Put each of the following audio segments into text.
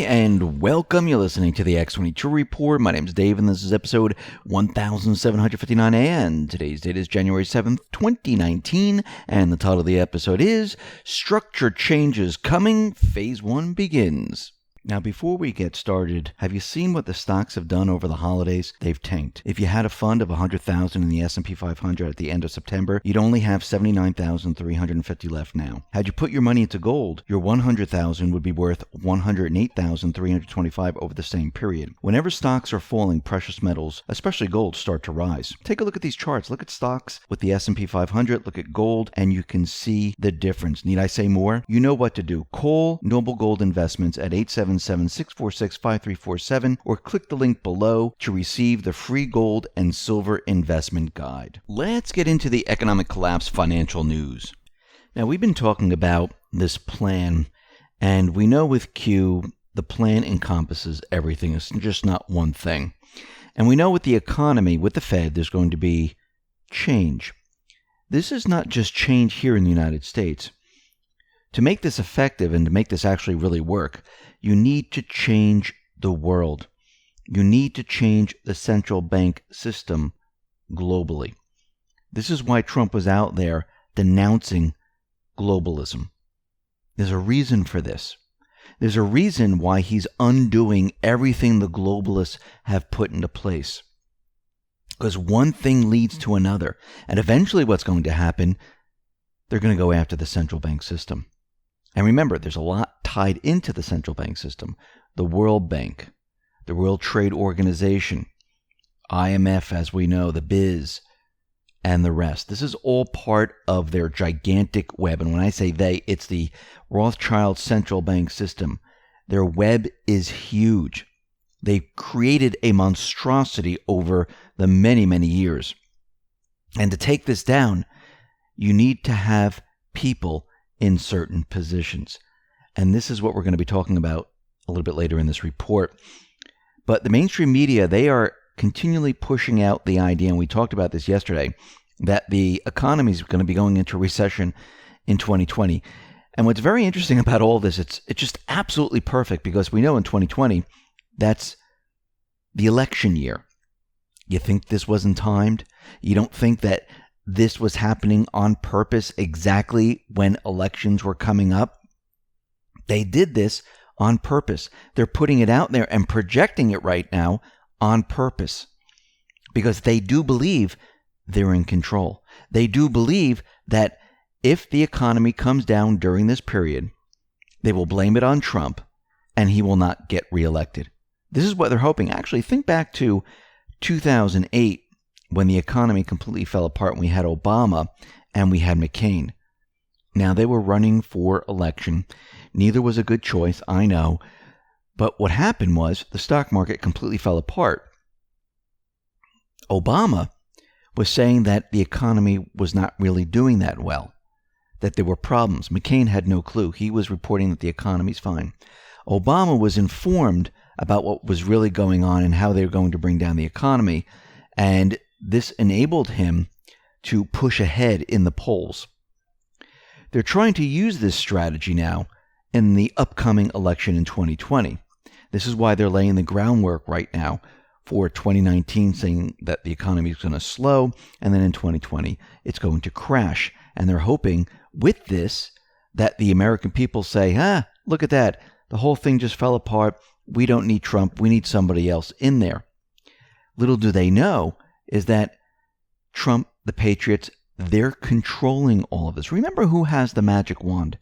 and welcome. You're listening to the X22 Report. My name is Dave, and this is episode 1759, and today's date is January 7th, 2019, and the title of the episode is Structure Changes Coming, Phase 1 Begins. Now, before we get started, have you seen what the stocks have done over the holidays? They've tanked. If you had a fund of $100,000 in the S&P 500 at the end of September, you'd only have $79,350 left now. Had you put your money into gold, your $100,000 would be worth $108,325 over the same period. Whenever stocks are falling, precious metals, especially gold, start to rise. Take a look at these charts. Look at stocks with the S&P 500, look at gold, and you can see the difference. Need I say more? You know what to do. Call Noble Gold Investments at 877-646-5347 or click the link below to receive the free gold and silver investment guide. Let's get into the economic collapse financial news. Now, we've been talking about this plan, and we know with Q, the plan encompasses everything. It's just not one thing. And we know with the economy, with the Fed, there's going to be change. This is not just change here in the United States. To make this effective and to make this actually really work, you need to change the world. You need to change the central bank system globally. This is why Trump was out there denouncing globalism. There's a reason for this. There's a reason why he's undoing everything the globalists have put into place. Because one thing leads to another. And eventually what's going to happen, they're going to go after the central bank system. And remember, there's a lot tied into the central bank system. The World Bank, the World Trade Organization, IMF, as we know, the BIZ, and the rest. This is all part of their gigantic web. And when I say they, it's the Rothschild central bank system. Their web is huge. They've created a monstrosity over the many, many years. And to take this down, you need to have people in certain positions. And this is what we're going to be talking about a little bit later in this report. But the mainstream media, they are continually pushing out the idea, and we talked about this yesterday, that the economy is going to be going into recession in 2020. And what's very interesting about all this, it's just absolutely perfect, because we know in 2020, that's the election year. You think this wasn't timed? You don't think that this was happening on purpose exactly when elections were coming up? They did this on purpose. They're putting it out there and projecting it right now on purpose, because they do believe they're in control. They do believe that if the economy comes down during this period, they will blame it on Trump and he will not get reelected. This is what they're hoping. Actually, think back to 2008 when the economy completely fell apart and we had Obama and we had McCain. Now, they were running for election. Neither was a good choice, I know. But what happened was the stock market completely fell apart. Obama was saying that the economy was not really doing that well, that there were problems. McCain had no clue. He was reporting that the economy's fine. Obama was informed about what was really going on and how they were going to bring down the economy, and this enabled him to push ahead in the polls. They're trying to use this strategy now in the upcoming election in 2020. This is why they're laying the groundwork right now for 2019, saying that the economy is going to slow, and then in 2020, it's going to crash. And they're hoping with this that the American people say, look at that. The whole thing just fell apart. We don't need Trump. We need somebody else in there. Little do they know is that Trump, the patriots, they're controlling all of this. Remember who has the magic wand.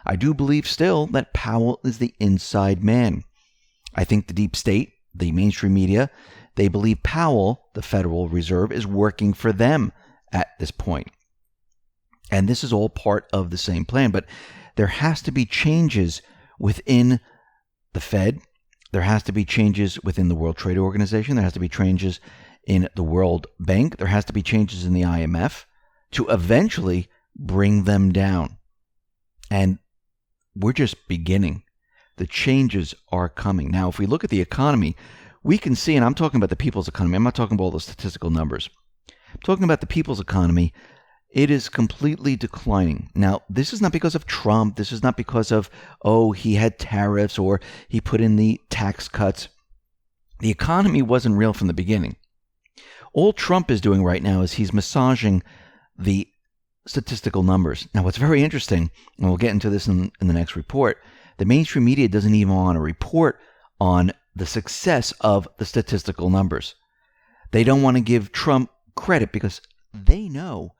I do believe still that Powell is the inside man. I think the deep state, the mainstream media, they believe Powell, the Federal Reserve, is working for them at this point. And this is all part of the same plan. But there has to be changes within the Fed. There has to be changes within the World Trade Organization. There has to be changes in the World Bank. There has to be changes in the IMF to eventually bring them down. And we're just beginning. The changes are coming. Now, if we look at the economy, we can see, and I'm talking about the people's economy. I'm not talking about all the statistical numbers. I'm talking about the people's economy. It is completely declining. Now, this is not because of Trump. This is not because of, he had tariffs or he put in the tax cuts. The economy wasn't real from the beginning. All Trump is doing right now is he's massaging the statistical numbers. Now, what's very interesting, and we'll get into this in the next report, the mainstream media doesn't even want to report on the success of the statistical numbers. They don't want to give Trump credit because they know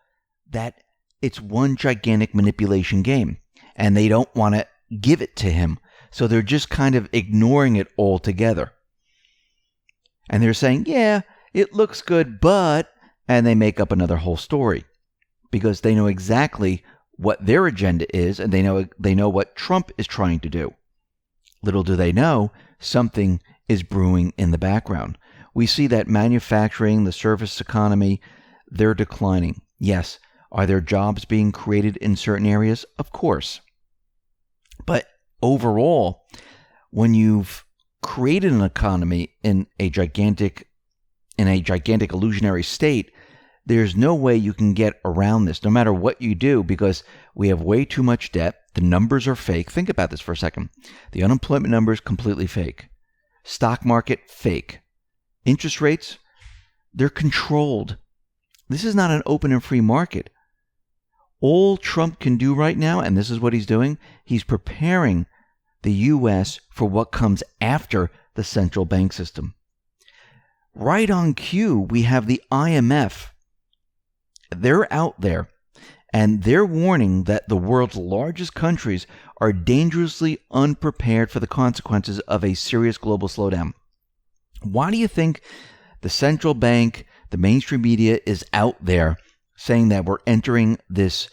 that it's one gigantic manipulation game, and they don't want to give it to him. So they're just kind of ignoring it altogether. And they're saying, yeah, it looks good, but, and they make up another whole story because they know exactly what their agenda is, and they know what Trump is trying to do. Little do they know, something is brewing in the background. We see that manufacturing, the service economy, they're declining. Yes, are there jobs being created in certain areas? Of course. But overall, when you've created an economy in a gigantic illusionary state, there's no way you can get around this, no matter what you do, because we have way too much debt. The numbers are fake. Think about this for a second. The unemployment numbers, completely fake. Stock market, fake. Interest rates, they're controlled. This is not an open and free market. All Trump can do right now, and this is what he's doing, he's preparing the U.S. for what comes after the central bank system. Right on cue, we have the IMF. They're out there, and they're warning that the world's largest countries are dangerously unprepared for the consequences of a serious global slowdown. Why do you think the central bank, the mainstream media is out there saying that we're entering this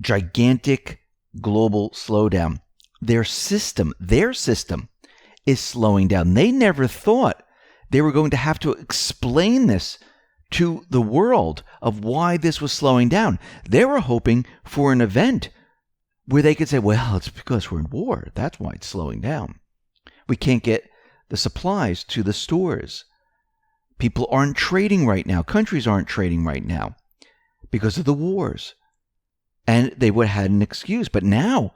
gigantic global slowdown? Their system is slowing down. They never thought they were going to have to explain this to the world of why this was slowing down. They were hoping for an event where they could say, well, it's because we're in war. That's why it's slowing down. We can't get the supplies to the stores. People aren't trading right now. Countries aren't trading right now because of the wars. And they would have had an excuse. But now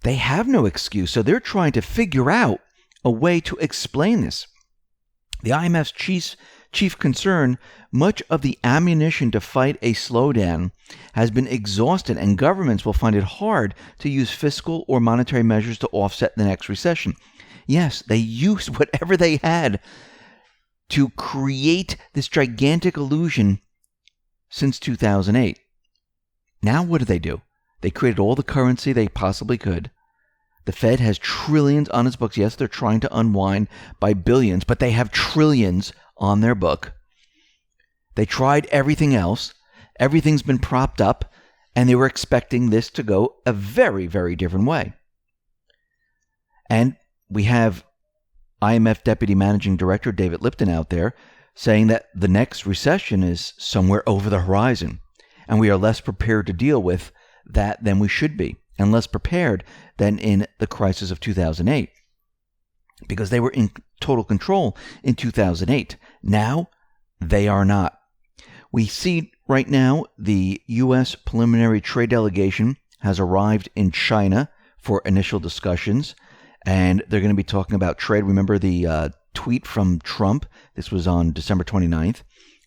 they have no excuse. So they're trying to figure out a way to explain this. The IMF's chief concern, much of the ammunition to fight a slowdown has been exhausted, and governments will find it hard to use fiscal or monetary measures to offset the next recession. Yes, they used whatever they had to create this gigantic illusion since 2008. Now what do? They created all the currency they possibly could. The Fed has trillions on its books. Yes, they're trying to unwind by billions, but they have trillions on their book. They tried everything else. Everything's been propped up, and they were expecting this to go a very, very different way. And we have IMF Deputy Managing Director David Lipton out there saying that the next recession is somewhere over the horizon, and we are less prepared to deal with that than we should be, and less prepared than in the crisis of 2008, because they were in total control in 2008. Now, they are not. We see right now the U.S. preliminary trade delegation has arrived in China for initial discussions, and they're going to be talking about trade. Remember the tweet from Trump? This was on December 29th.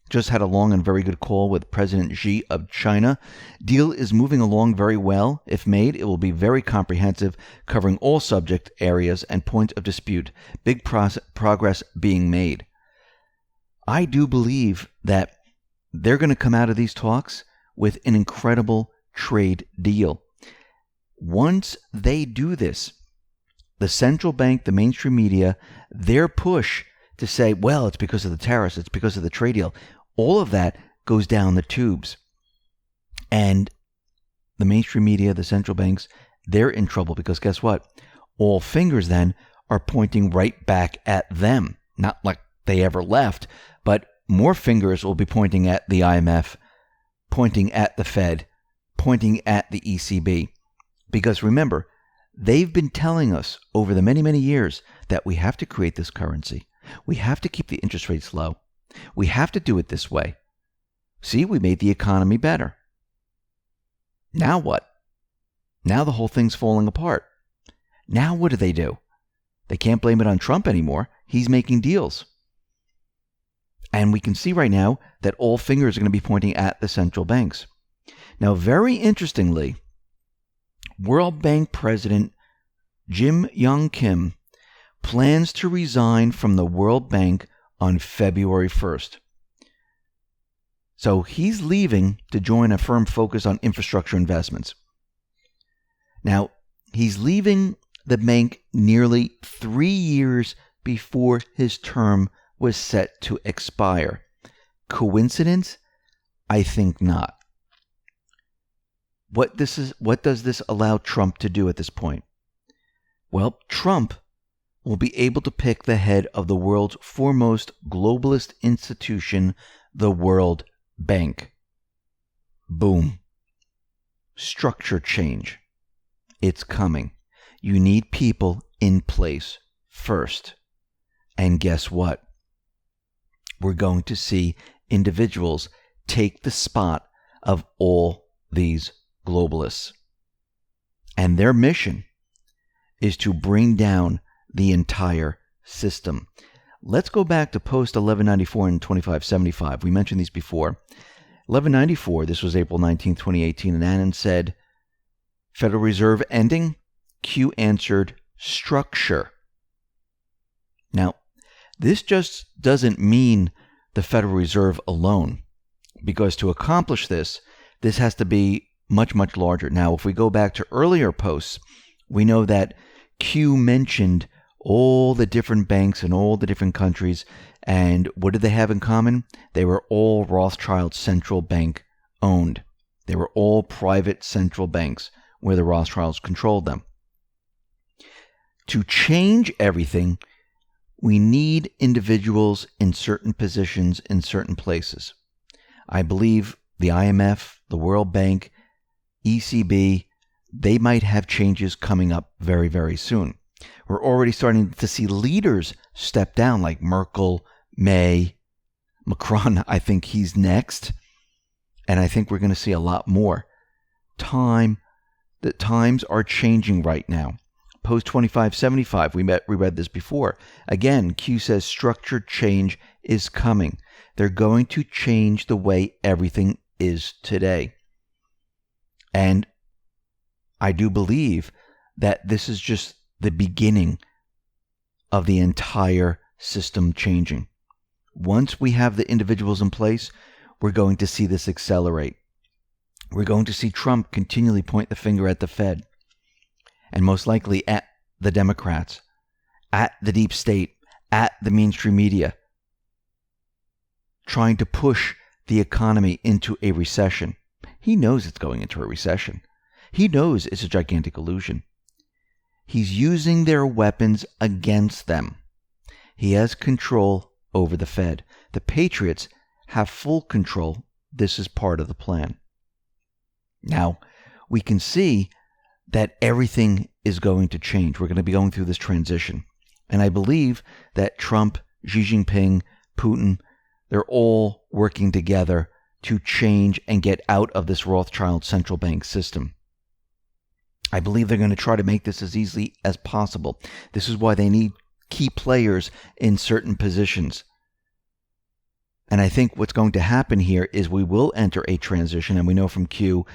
Just had a long and very good call with President Xi of China. Deal is moving along very well. If made, it will be very comprehensive, covering all subject areas and points of dispute. Big progress being made. I do believe that they're going to come out of these talks with an incredible trade deal. Once they do this, the central bank, the mainstream media, their push to say, well, it's because of the tariffs, it's because of the trade deal, all of that goes down the tubes. And the mainstream media, the central banks, they're in trouble because guess what? All fingers then are pointing right back at them. Not like they ever left, but more fingers will be pointing at the IMF, pointing at the Fed, pointing at the ECB. Because remember, they've been telling us over the many, many years that we have to create this currency. We have to keep the interest rates low. We have to do it this way. See, we made the economy better. Now what? Now the whole thing's falling apart. Now what do? They can't blame it on Trump anymore. He's making deals. And we can see right now that all fingers are going to be pointing at the central banks. Now, very interestingly, World Bank President Jim Yong Kim plans to resign from the World Bank on February 1st. So he's leaving to join a firm focused on infrastructure investments. Now, he's leaving the bank nearly 3 years before his term was set to expire. Coincidence? I think not. What does this allow Trump to do at this point? Well, Trump will be able to pick the head of the world's foremost globalist institution, the World Bank. Boom. Structure change. It's coming. You need people in place first. And guess what? We're going to see individuals take the spot of all these globalists. And their mission is to bring down the entire system. Let's go back to post 1194 and 2575. We mentioned these before. 1194, this was April 19, 2018, and Annan said, Federal Reserve ending? Q answered, structure. Now, this just doesn't mean the Federal Reserve alone, because to accomplish this has to be much, much larger. Now, if we go back to earlier posts, we know that Q mentioned all the different banks in all the different countries, and what did they have in common? They were all Rothschild central bank owned. They were all private central banks where the Rothschilds controlled them. To change everything, we need individuals in certain positions in certain places. I believe the IMF, the World Bank, ECB, they might have changes coming up very, very soon. We're already starting to see leaders step down like Merkel, May, Macron. I think he's next. And I think we're going to see a lot more. The times are changing right now. Post 2575, we read this before. Again, Q says structured change is coming. They're going to change the way everything is today. And I do believe that this is just the beginning of the entire system changing. Once we have the individuals in place, we're going to see this accelerate. We're going to see Trump continually point the finger at the Fed, and most likely at the Democrats, at the deep state, at the mainstream media, trying to push the economy into a recession. He knows it's going into a recession. He knows it's a gigantic illusion. He's using their weapons against them. He has control over the Fed. The patriots have full control. This is part of the plan. Now, we can see that everything is going to change. We're going to be going through this transition. And I believe that Trump, Xi Jinping, Putin, they're all working together to change and get out of this Rothschild central bank system. I believe they're going to try to make this as easily as possible. This is why they need key players in certain positions. And I think what's going to happen here is we will enter a transition, and we know from Q,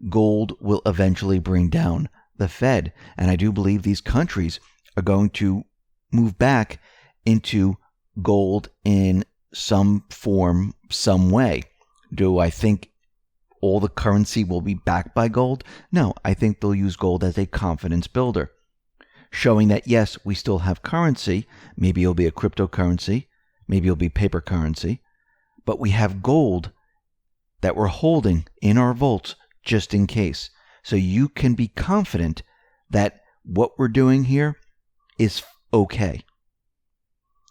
gold will eventually bring down the Fed. And I do believe these countries are going to move back into gold in some form, some way. Do I think all the currency will be backed by gold? No, I think they'll use gold as a confidence builder, showing that, yes, we still have currency. Maybe it'll be a cryptocurrency. Maybe it'll be paper currency. But we have gold that we're holding in our vaults just in case. So you can be confident that what we're doing here is okay.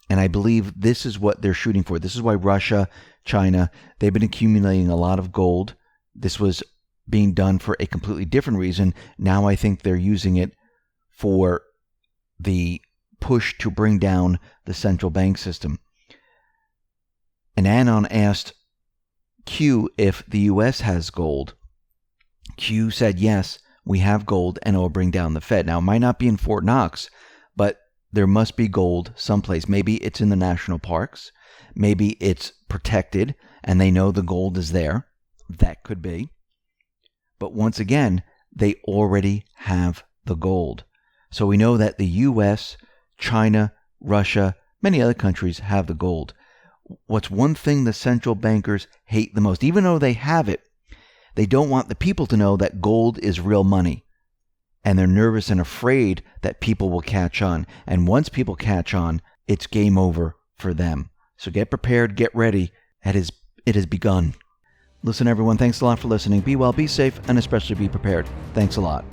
And I believe this is what they're shooting for. This is why Russia, China, they've been accumulating a lot of gold. This was being done for a completely different reason. Now I think they're using it for the push to bring down the central bank system. And Anon asked Q if the U.S. has gold. Q said, yes, we have gold and it will bring down the Fed. Now, it might not be in Fort Knox, but there must be gold someplace. Maybe it's in the national parks. Maybe it's protected and they know the gold is there. That could be. But once again, they already have the gold. So we know that the U.S., China, Russia, many other countries have the gold. What's one thing the central bankers hate the most? Even though they have it, they don't want the people to know that gold is real money. And they're nervous and afraid that people will catch on. And once people catch on, it's game over for them. So get prepared, get ready. It has begun. Listen, everyone, thanks a lot for listening. Be well, be safe, and especially be prepared. Thanks a lot.